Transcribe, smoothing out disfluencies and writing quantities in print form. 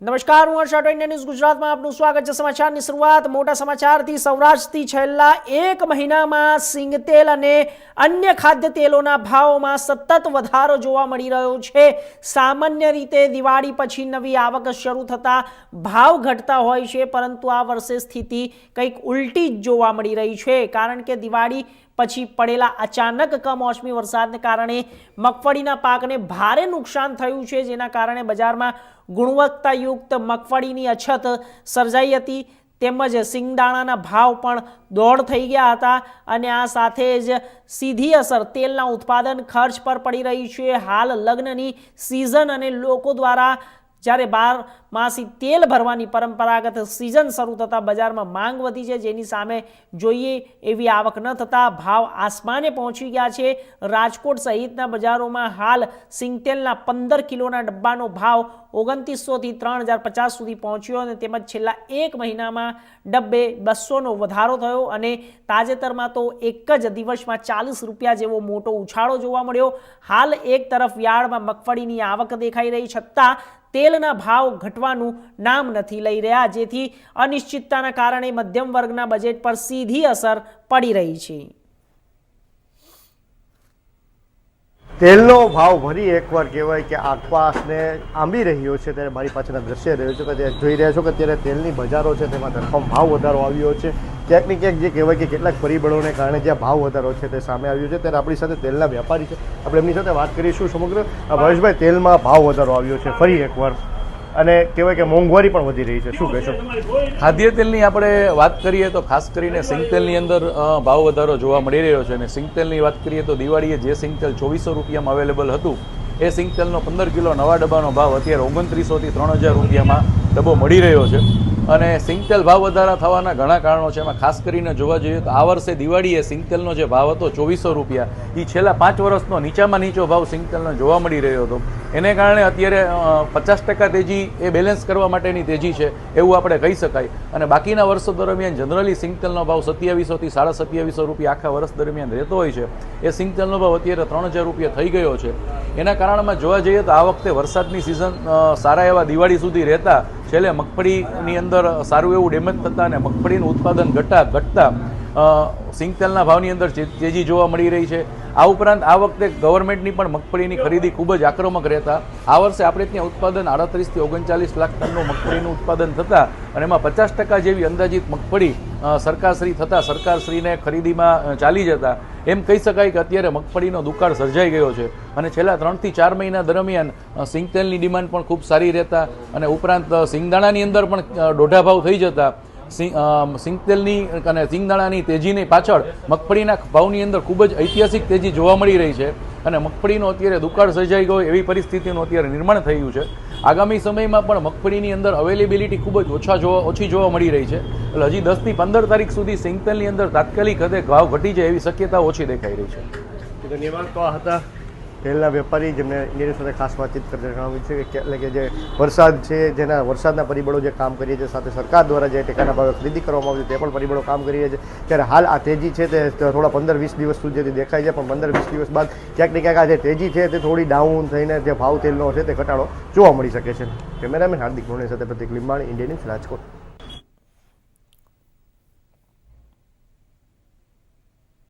નમસ્કાર, હું હર્ષ Rathod, India news ગુજરાતમાં આપનું સ્વાગત છે। સમાચારની શરૂઆત મોટા સમાચારથી। સૌરાષ્ટ્રથી છેલ્લા એક મહિનામાં સિંગતેલ અને અન્ય ખાદ્ય તેલોના ભાવોમાં સતત વધારો જોવા મળી રહ્યો છે। સામાન્ય રીતે દિવાળી પછી નવી આવક શરૂ થતાં ભાવ ઘટતા હોય છે, પરંતુ આ વર્ષે સ્થિતિ કંઈક ઉલટી જ જોવા મળી રહી છે, કારણ કે દિવાળી પછી પડેલા અચાનક કમોસમી વરસાદને કારણે મગફળીના પાકને ભારે નુકસાન થયું છે, જેના કારણે બજારમાં ગુણવત્તાયુક્ત મગફળીની અછત સર્જાઈ હતી, તેમજ સિંગદાણાના ભાવ પણ દોઢ થઈ ગયા હતા અને આ સાથે જ સીધી અસર તેલના ઉત્પાદન ખર્ચ પર પડી રહી છે। હાલ લગ્નની સિઝન અને લોકો દ્વારા જ્યારે 12 માસી તેલ ભરવાની પરંપરાગત સિઝન શરૂ થતાં બજારમાં માંગ વધી છે, જેની સામે જોઈએ એવી આવક ન થતાં ભાવ આસમાને પહોંચી ગયા છે। રાજકોટ સહિતના બજારોમાં હાલ સિંગતેલના 15 કિલોના ડબ્બાનો ભાવ 2900 થી 3050 સુધી પહોંચ્યો અને તેમજ છેલ્લા એક મહિનામાં ડબ્બે 200નો વધારો થયો અને તાજેતરમાં તો એક જ દિવસમાં 40 રૂપિયા જેવો મોટો ઉછાળો જોવા મળ્યો। હાલ એક તરફ યાર્ડમાં મગફળીની આવક દેખાઈ રહી છતાં તેલના ભાવ ઘટવાનું નામ નથી લઈ રહ્યા, જેથી અનિશ્ચિતતાના કારણે મધ્યમ વર્ગના બજેટ પર સીધી અસર પડી રહી છે। તેલનો ભાવ ફરી એકવાર કહેવાય કે આસપાસને આંબી રહ્યો છે, ત્યારે મારી પાછળના દ્રશ્ય રહ્યો છે કે જોઈ રહ્યા છો કે અત્યારે તેલની બજારો છે તેમાં ધરખમ ભાવ વધારો આવ્યો છે। ક્યાંક ને ક્યાંક જે કહેવાય કે કેટલાક પરિબળોને કારણે જે ભાવ વધારો છે તે સામે આવ્યો છે, ત્યારે આપણી સાથે તેલના વેપારી છે, આપણે એમની સાથે વાત કરીશું। સમગ્ર ભાવેશભાઈ, તેલમાં ભાવ વધારો આવ્યો છે ફરી એકવાર અને કહેવાય કે મોંઘવારી પણ વધી રહી છે, શું કહેશો? ખાદ્ય તેલની આપણે વાત કરીએ તો ખાસ કરીને સિંગતેલની અંદર ભાવ વધારો જોવા મળી રહ્યો છે અને સિંગતેલની વાત કરીએ તો દિવાળીએ જે સિંગતેલ 2400 રૂપિયામાં અવેલેબલ હતું એ સિંગતેલનો 15 કિલો નવા ડબ્બાનો ભાવ અત્યારે 2900 થી 3000 રૂપિયામાં ડબ્બો મળી રહ્યો છે અને સિંગતેલ ભાવ વધારા થવાના ઘણા કારણો છે। એમાં ખાસ કરીને જોવા જઈએ તો આ વર્ષે દિવાળીએ સિંગતેલનો જે ભાવ હતો 2400 રૂપિયા, એ છેલ્લા 5 વર્ષનો નીચામાં નીચો ભાવ સિંગતેલનો જોવા મળી રહ્યો હતો, એને કારણે અત્યારે 50% તેજી એ બેલેન્સ કરવા માટેની તેજી છે એવું આપણે કહી શકાય અને બાકીના વર્ષો દરમિયાન જનરલી સિંગતેલનો ભાવ 2700 થી 2750 રૂપિયા આખા વર્ષ દરમિયાન રહેતો હોય છે, એ સિંગતેલનો ભાવ અત્યારે 3000 રૂપિયા થઈ ગયો છે। એના કારણમાં જોવા જઈએ તો આ વખતે વરસાદની સિઝન સારા એવા દિવાળી સુધી રહેતા છેલ્લે મગફળીની અંદર સારું એવું ડેમેજ થતાં અને મગફળીનું ઉત્પાદન ઘટતા સિંગતેલના ભાવની અંદર તેજી જોવા મળી રહી છે। આ ઉપરાંત આ વખતે ગવર્મેન્ટની પણ મગફળીની ખરીદી ખૂબ જ આક્રમક રહેતા આ વર્ષે આપણે ત્યાં ઉત્પાદન 38 થી 39 લાખ ટનનું મગફળીનું ઉત્પાદન થતાં અને એમાં 50% જેવી અંદાજિત મગફળી સરકારશ્રી થતાં સરકારશ્રીને ખરીદીમાં ચાલી જતા એમ કહી શકાય કે અત્યારે મગફળીનો દુકાળ સર્જાઈ ગયો છે અને છેલ્લા 3 થી 4 મહિના દરમિયાન સિંગતેલની ડિમાન્ડ પણ ખૂબ સારી રહેતા અને ઉપરાંત સિંગદાણાની અંદર પણ દોઢા ભાવ થઈ જતા સિંગતેલની અને સિંગદાણાની તેજીની પાછળ મગફળીના ભાવની અંદર ખૂબ જ ઐતિહાસિક તેજી જોવા મળી રહી છે અને મગફળીનો અત્યારે દુકાળ સર્જાઈ ગયો એવી પરિસ્થિતિનું અત્યારે નિર્માણ થયું છે। આગામી સમયમાં પણ મગફળીની અંદર અવેલેબિલિટી ખૂબ જ ઓછી જોવા મળી રહી છે, એટલે હજી 10 થી 15 તારીખ સુધી સિંગતેલની અંદર તાત્કાલિક હદે ભાવ ઘટી જાય એવી શક્યતા ઓછી દેખાઈ રહી છે। ધન્યવાદ। તો આ હતા તેલના વેપારી, જેમને ઇન્ડિયા સાથે ખાસ વાતચીત કરતા જણાવ્યું છે કે એટલે કે જે વરસાદ છે, જેના વરસાદના પરિબળો જે કામ કરીએ છીએ, સાથે સરકાર દ્વારા જે ટેકાના ભાવે ખરીદી કરવામાં આવશે તે પણ પરિબળો કામ કરીએ છીએ, ત્યારે હાલ આ તેજી છે તે થોડા 15-20 દિવસ સુધી દેખાય છે, પણ 15-20 દિવસ બાદ ક્યાંક ને ક્યાંક આ જે તેજી છે તે થોડી ડાઉન થઈને જે ભાવ તેલનો છે તે ઘટાડો જોવા મળી શકે છે। કેમેરામેન હાર્દિક મોહની સાથે પ્રતિક લીંબાણી, ઇન્ડિયા ન્યૂઝ, રાજકોટ।